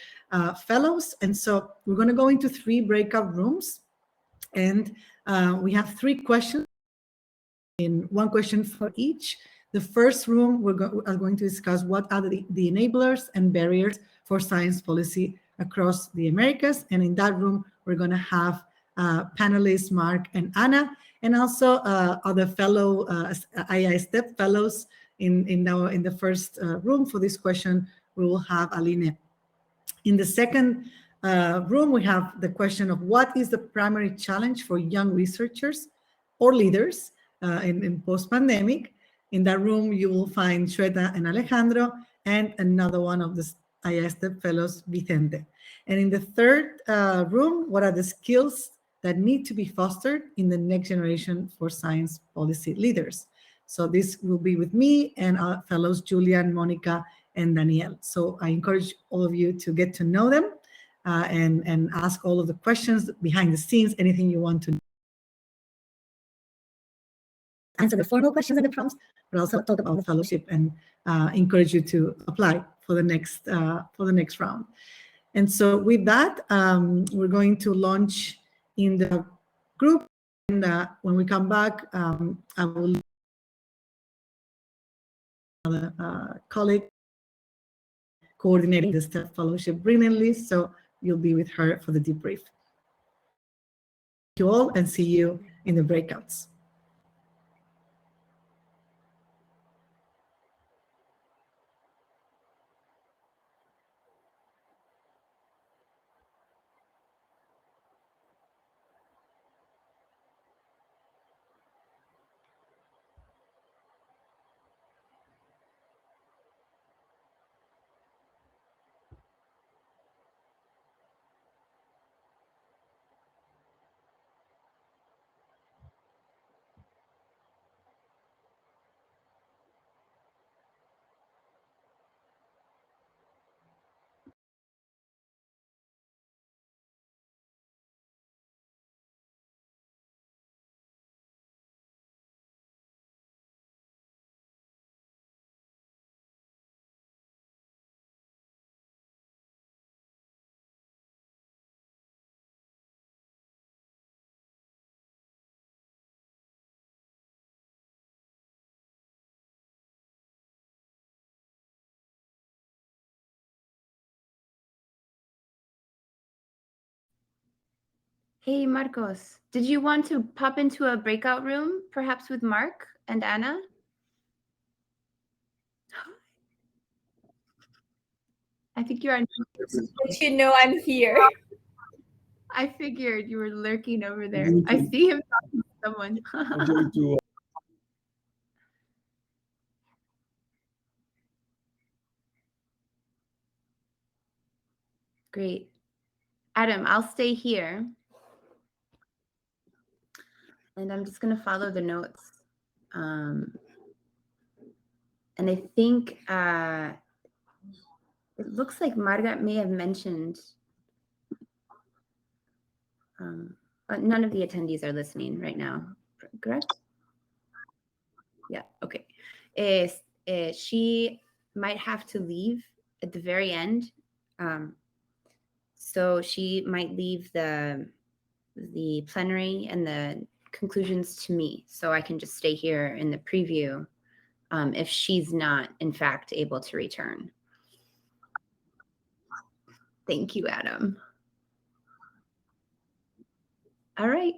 fellows. And so we're going to go into 3 breakout rooms, and we have 3 questions, in 1 question for each. The first room, we are going to discuss what are the enablers and barriers for science policy across the Americas. And in that room, we're going to have panelists Mark and Anna, and also other fellow IAI STEP fellows. In the first room for this question, we will have Aline. In the second room, we have the question of what is the primary challenge for young researchers or leaders in post-pandemic. In that room, you will find Shweta and Alejandro, and another one of the IAI STEP fellows, Vicente. And in the third room, what are the skills that need to be fostered in the next generation for science policy leaders? So this will be with me and our fellows, Julian, Monica, and Danielle. So I encourage all of you to get to know them and ask all of the questions behind the scenes, anything you want to know. Answer the formal questions and the prompts, but also talk about the fellowship and encourage you to apply for the next round. And so with that, we're going to launch in the group. And when we come back, I will colleague coordinating the STEP fellowship brilliantly, so you'll be with her for the debrief. Thank you all, and see you in the breakouts. Hey, Marcos, did you want to pop into a breakout room, perhaps with Mark and Anna? I think you're on. But you know I'm here. I figured you were lurking over there. I see him talking to someone. I'm going to Great. Adam, I'll stay here. And I'm just going to follow the notes. And I think it looks like Margaret may have mentioned, but none of the attendees are listening right now, correct? Yeah, okay. She might have to leave at the very end. So she might leave the the plenary and the conclusions to me, so I can just stay here in the preview if she's not, in fact, able to return. Thank you, Adam. All right.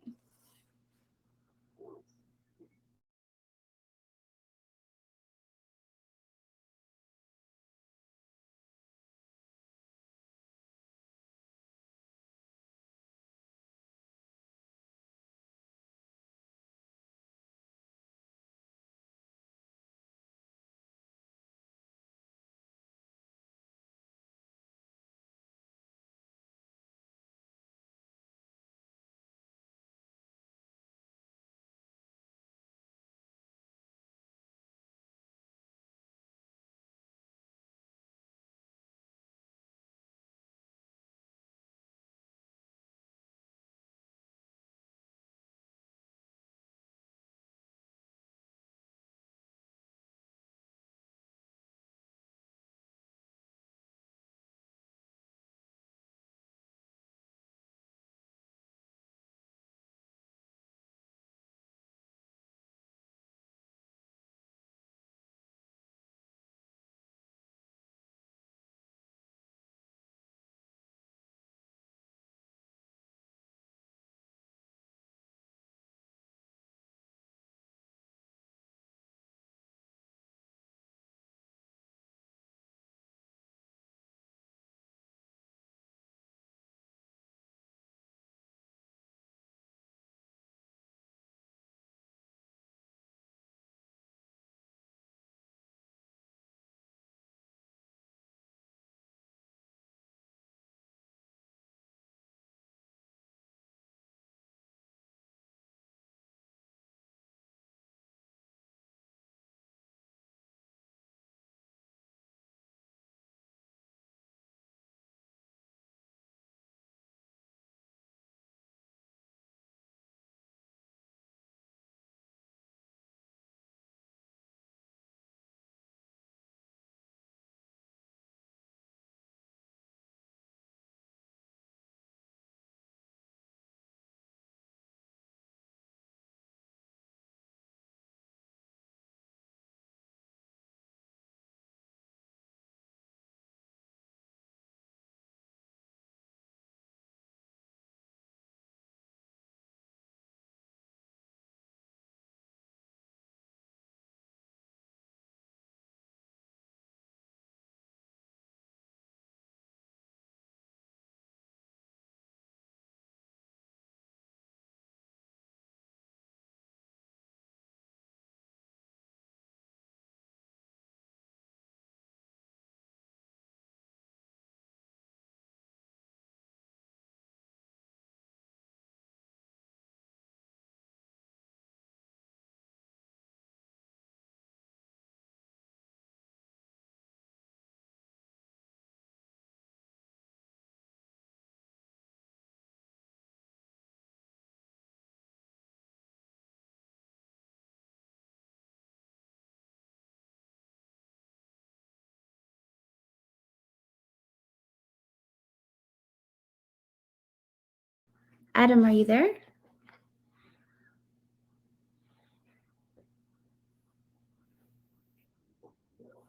Adam, are you there?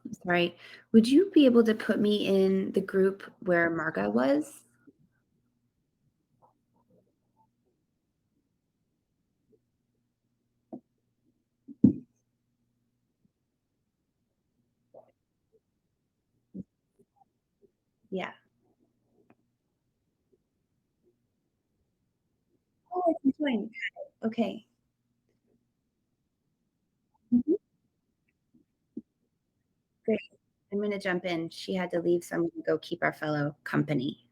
I'm sorry. Would you be able to put me in the group where Marga was? Yeah. Oh, I can join. Okay. Mhm. Great. I'm going to jump in. She had to leave, so I'm going to go keep our fellow company.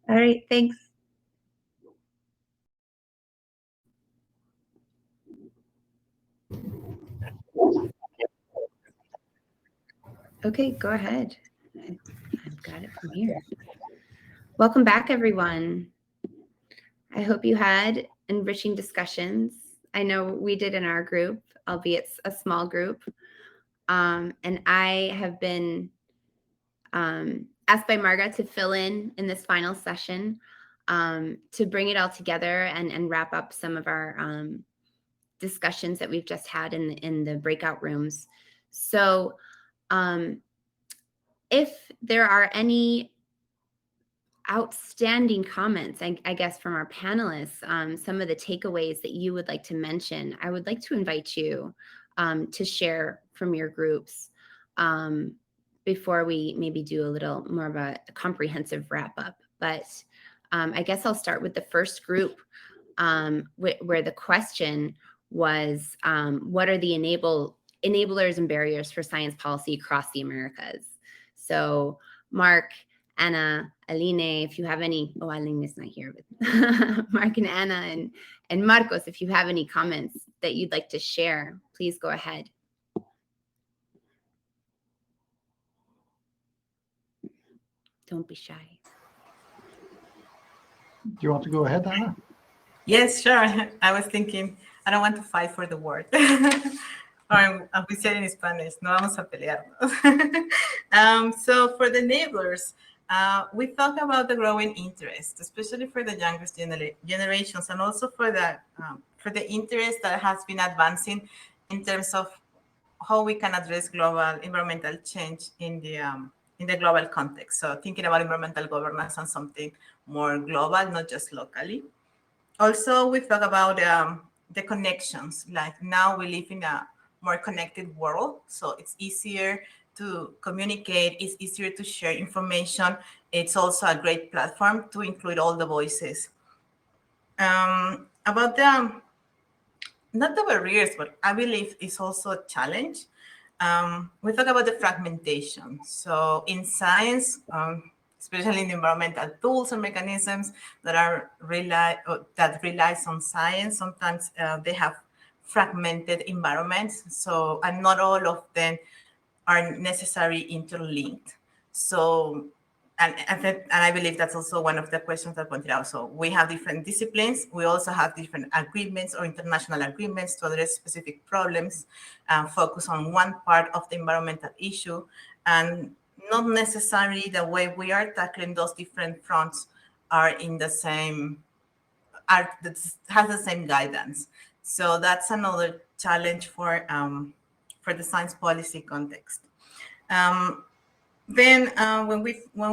All right. Thanks. Okay, go ahead. I've got it from here. Welcome back, everyone. I hope you had enriching discussions. I know we did in our group, albeit a small group. And I have been asked by Marga to fill in this final session. to bring it all together and wrap up some of our discussions that we've just had in the breakout rooms. So if there are any outstanding comments, I guess, from our panelists, some of the takeaways that you would like to mention, I would like to invite you to share from your groups before we maybe do a little more of a comprehensive wrap up. But I guess I'll start with the first group where the question was, what are the enablers and barriers for science policy across the Americas? So Mark, Anna, Aline, if you have any, oh, Aline is not here, but Mark and Anna and Marcos, if you have any comments that you'd like to share, please go ahead. Don't be shy. Do you want to go ahead, Anna? Yes, sure. I was thinking, I don't want to fight for the word. Or as we say in Spanish, no vamos a pelearnos. So for the enablers, we talk about the growing interest, especially for the youngest generations, and also for the interest that has been advancing in terms of how we can address global environmental change in the global context. So thinking about environmental governance and something more global, not just locally. Also, we talk about the connections. Like now we live in a more connected world, so it's easier to communicate, it's easier to share information. It's also a great platform to include all the voices. About not the barriers, but I believe it's also a challenge. We talk about the fragmentation. So in science, especially in the environmental tools and mechanisms that relies on science, sometimes they have fragmented environments. So, and not all of them are necessarily interlinked. So, and I believe that's also one of the questions that pointed out. So we have different disciplines. We also have different agreements or international agreements to address specific problems, focus on one part of the environmental issue, and not necessarily the way we are tackling those different fronts are in the same, has the same guidance. So that's another challenge for the science policy context. Then when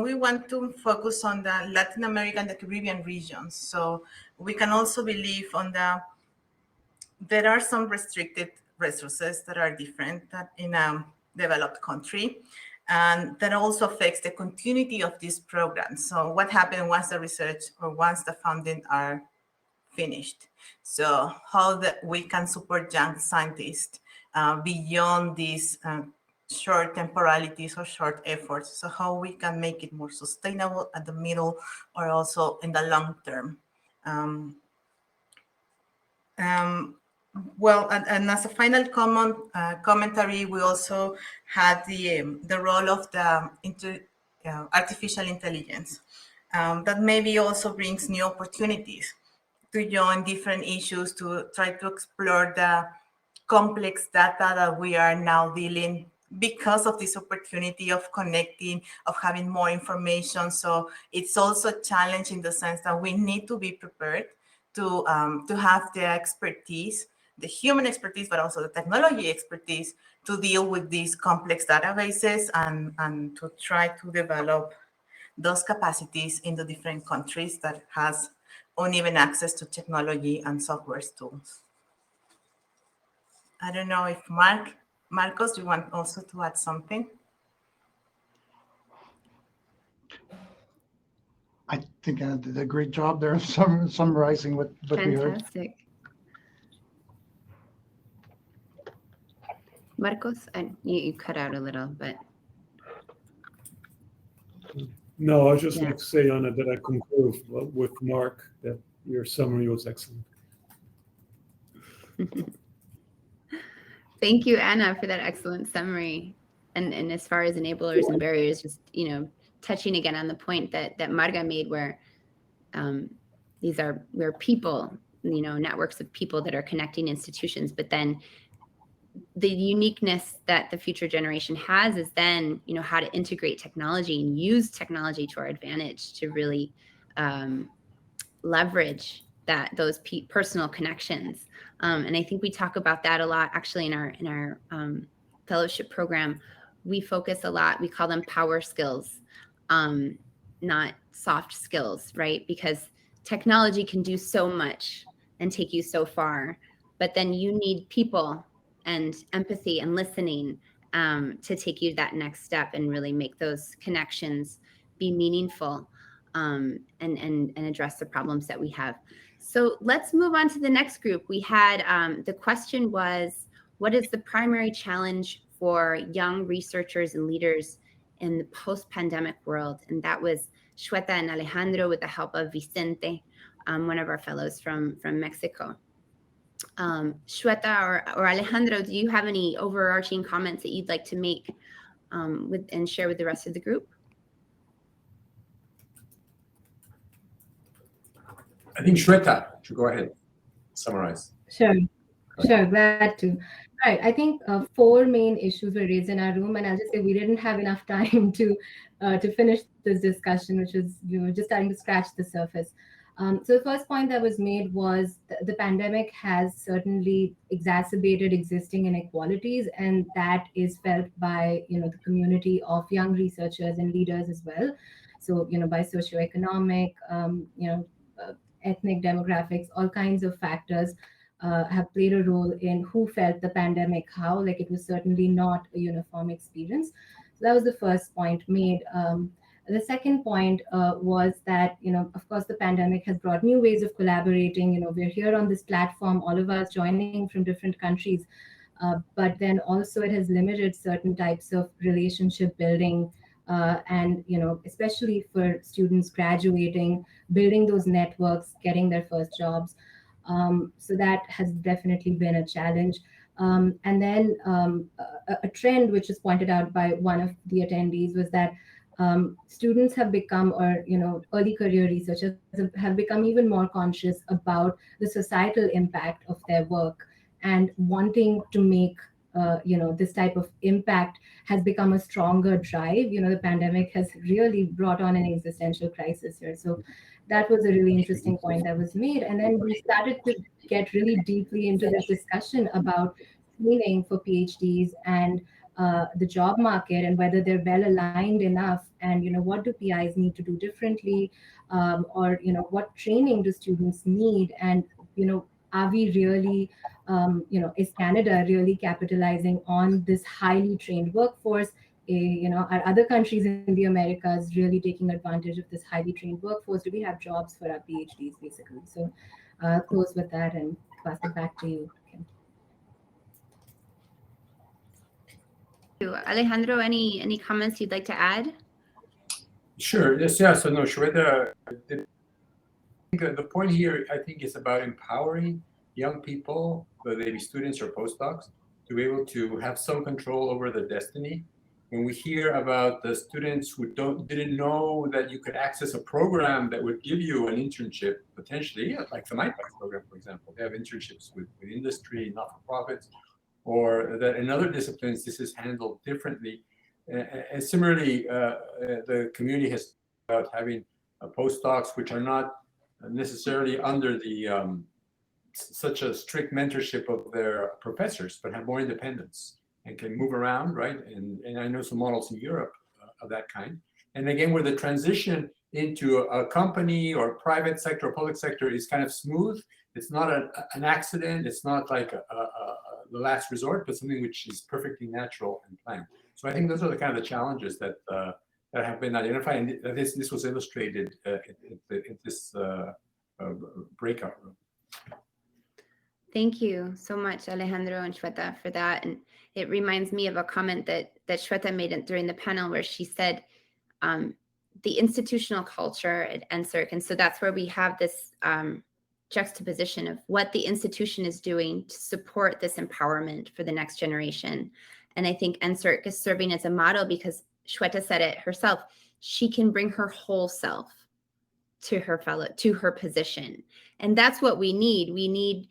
we want to focus on the Latin America and the Caribbean regions, so we can also believe on there are some restricted resources that are different in a developed country. And that also affects the continuity of these programs. So what happens once the research or once the funding are finished? So how we can support young scientists beyond these short temporalities or short efforts. So how we can make it more sustainable at the middle or also in the long term. Well, and as a final commentary, we also had the role of the artificial intelligence that maybe also brings new opportunities to join different issues to try to explore the complex data that we are now dealing because of this opportunity of connecting, of having more information. So it's also a challenge in the sense that we need to be prepared to have the expertise, the human expertise, but also the technology expertise to deal with these complex databases and to try to develop those capacities in the different countries that has uneven access to technology and software tools. I don't know if Marcos, you want also to add something? I think I did a great job there summarizing what we heard. Fantastic. Marcos, you cut out a little, but. No, I was just like to say, Anna, that I concur with Mark that your summary was excellent. Thank you, Anna, for that excellent summary. And as far as enablers and barriers, just touching again on the point that Marga made, where we're people, networks of people that are connecting institutions, but then the uniqueness that the future generation has is then, how to integrate technology and use technology to our advantage to really leverage those personal connections. And I think we talk about that a lot actually in our fellowship program. We focus a lot, we call them power skills, not soft skills, right? Because technology can do so much and take you so far, but then you need people and empathy and listening to take you that next step and really make those connections be meaningful and address the problems that we have. So let's move on to the next group. We had, the question was, what is the primary challenge for young researchers and leaders in the post-pandemic world? And that was Shweta and Alejandro with the help of Vicente, one of our fellows from Mexico. Shweta or Alejandro, do you have any overarching comments that you'd like to make and share with the rest of the group? I think Shweta should go ahead, summarize. Sure, glad to. Right, I think 4 main issues were raised in our room, and I'll just say we didn't have enough time to finish this discussion, which is just starting to scratch the surface. So the first point that was made was the pandemic has certainly exacerbated existing inequalities, and that is felt by the community of young researchers and leaders as well. So by socioeconomic, ethnic demographics, all kinds of factors have played a role in who felt the pandemic how. Like, it was certainly not a uniform experience. So that was the first point made. The second point was that, of course, the pandemic has brought new ways of collaborating. We're here on this platform, all of us joining from different countries, but then also it has limited certain types of relationship building. And especially for students graduating, building those networks, getting their first jobs. So that has definitely been a challenge. And then a trend which is pointed out by one of the attendees was that students have become, or early career researchers have become even more conscious about the societal impact of their work, and wanting to make this type of impact has become a stronger drive. The pandemic has really brought on an existential crisis here. So that was a really interesting point that was made. And then we started to get really deeply into this discussion about screening for PhDs and the job market, and whether they're well aligned enough, and what do PIs need to do differently, or what training do students need, and are we really is Canada really capitalizing on this highly trained workforce? Are other countries in the Americas really taking advantage of this highly trained workforce? Do we have jobs for our PhDs, basically? So I'll close with that and pass it back to you, Kim. Alejandro, any comments you'd like to add? Sure. Yes. Yeah. So no, Shweta, the point here, I think, is about empowering young people, whether they be students or postdocs, to be able to have some control over their destiny. When we hear about the students who didn't know that you could access a program that would give you an internship, potentially, like the MyTech program, for example, they have internships with industry, not-for-profits, or that in other disciplines, this is handled differently. And similarly, the community has about having postdocs which are not necessarily under the such a strict mentorship of their professors, but have more independence and can move around, right? And I know some models in Europe of that kind. And again, where the transition into a company or private sector or public sector is kind of smooth. It's not an accident. It's not like the last resort, but something which is perfectly natural and planned. So I think those are the kind of the challenges that that have been identified. And this was illustrated in this breakout room. Thank you so much, Alejandro and Shweta, for that. And it reminds me of a comment that Shweta made during the panel, where she said the institutional culture at NSERC. And so that's where we have this juxtaposition of what the institution is doing to support this empowerment for the next generation. And I think NSERC is serving as a model, because Shweta said it herself. She can bring her whole self to her position. And that's what we need. We need,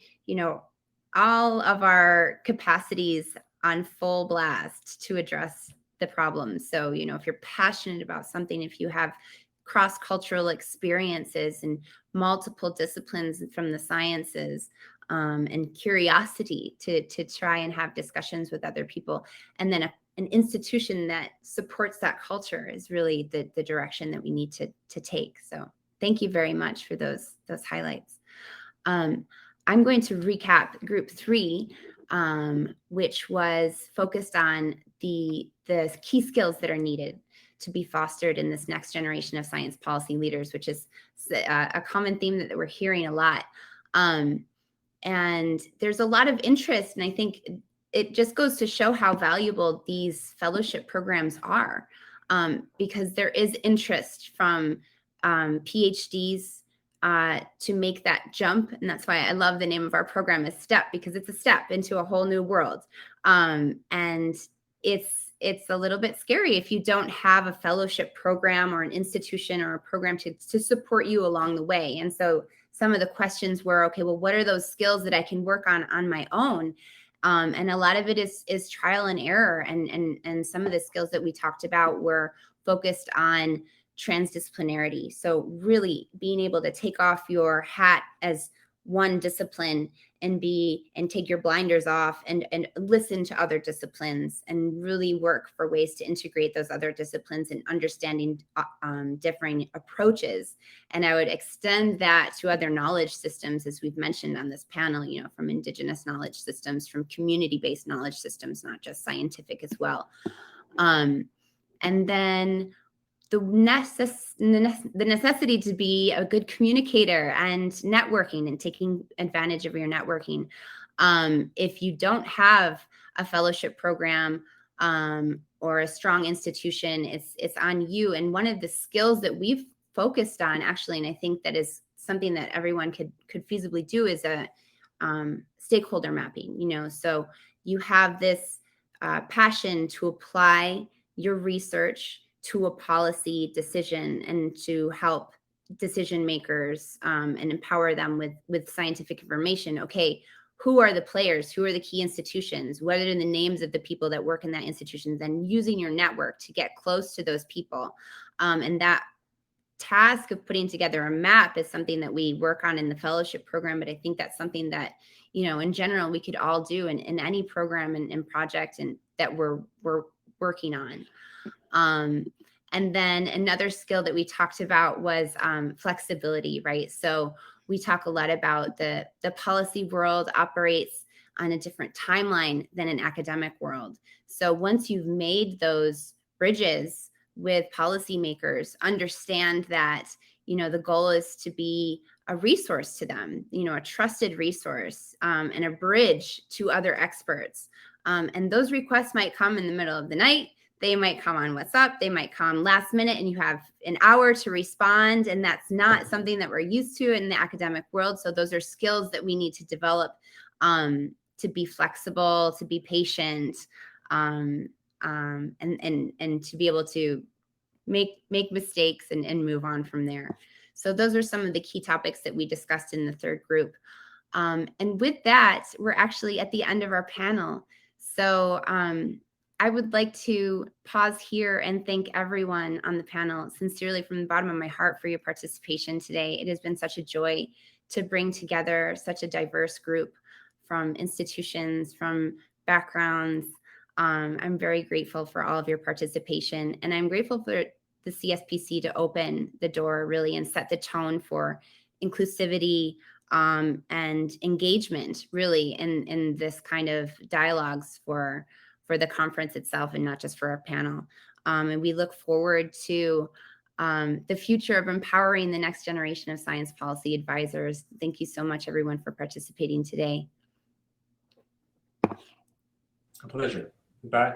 all of our capacities on full blast to address the problems. So, if you're passionate about something, if you have cross-cultural experiences and multiple disciplines from the sciences, and curiosity to try and have discussions with other people. And then an institution that supports that culture is really the direction that we need to take. So thank you very much for those highlights. I'm going to recap group 3, which was focused on the key skills that are needed to be fostered in this next generation of science policy leaders, which is a common theme that we're hearing a lot. And there's a lot of interest, and I think it just goes to show how valuable these fellowship programs are, because there is interest from PhDs to make that jump. And that's why I love the name of our program is STEP, because it's a step into a whole new world. And it's a little bit scary if you don't have a fellowship program or an institution or a program to support you along the way. And so some of the questions were, okay, well, what are those skills that I can work on my own? And a lot of it is trial and error. And some of the skills that we talked about were focused on transdisciplinarity. So really being able to take off your hat as one discipline and take your blinders off and listen to other disciplines and really work for ways to integrate those other disciplines and understanding differing approaches. And I would extend that to other knowledge systems, as we've mentioned on this panel, from indigenous knowledge systems, from community-based knowledge systems, not just scientific as well. And then the necessity to be a good communicator and networking and taking advantage of your networking. If you don't have a fellowship program or a strong institution, it's on you. And one of the skills that we've focused on, actually, and I think that is something that everyone could feasibly do, is a stakeholder mapping. So you have this passion to apply your research to a policy decision and to help decision makers and empower them with scientific information. Okay, who are the players? Who are the key institutions? What are the names of the people that work in that institution? Then using your network to get close to those people. And that task of putting together a map is something that we work on in the fellowship program, but I think that's something that, in general, we could all do in any program and project and that we're working on. And then another skill that we talked about was flexibility, right? So we talk a lot about the policy world operates on a different timeline than an academic world. So once you've made those bridges with policymakers, understand that, the goal is to be a resource to them, a trusted resource and a bridge to other experts. And those requests might come in the middle of the night. They might come on WhatsApp, they might come last minute, and you have an hour to respond. And that's not something that we're used to in the academic world. So those are skills that we need to develop to be flexible, to be patient, and to be able to make mistakes and move on from there. So those are some of the key topics that we discussed in the third group. And with that, we're actually at the end of our panel. So I would like to pause here and thank everyone on the panel sincerely from the bottom of my heart for your participation today. It has been such a joy to bring together such a diverse group from institutions, from backgrounds. I'm very grateful for all of your participation, and I'm grateful for the CSPC to open the door really and set the tone for inclusivity and engagement really in this kind of dialogues for the conference itself and not just for our panel. And we look forward to the future of empowering the next generation of science policy advisors. Thank you so much, everyone, for participating today. A pleasure. Goodbye.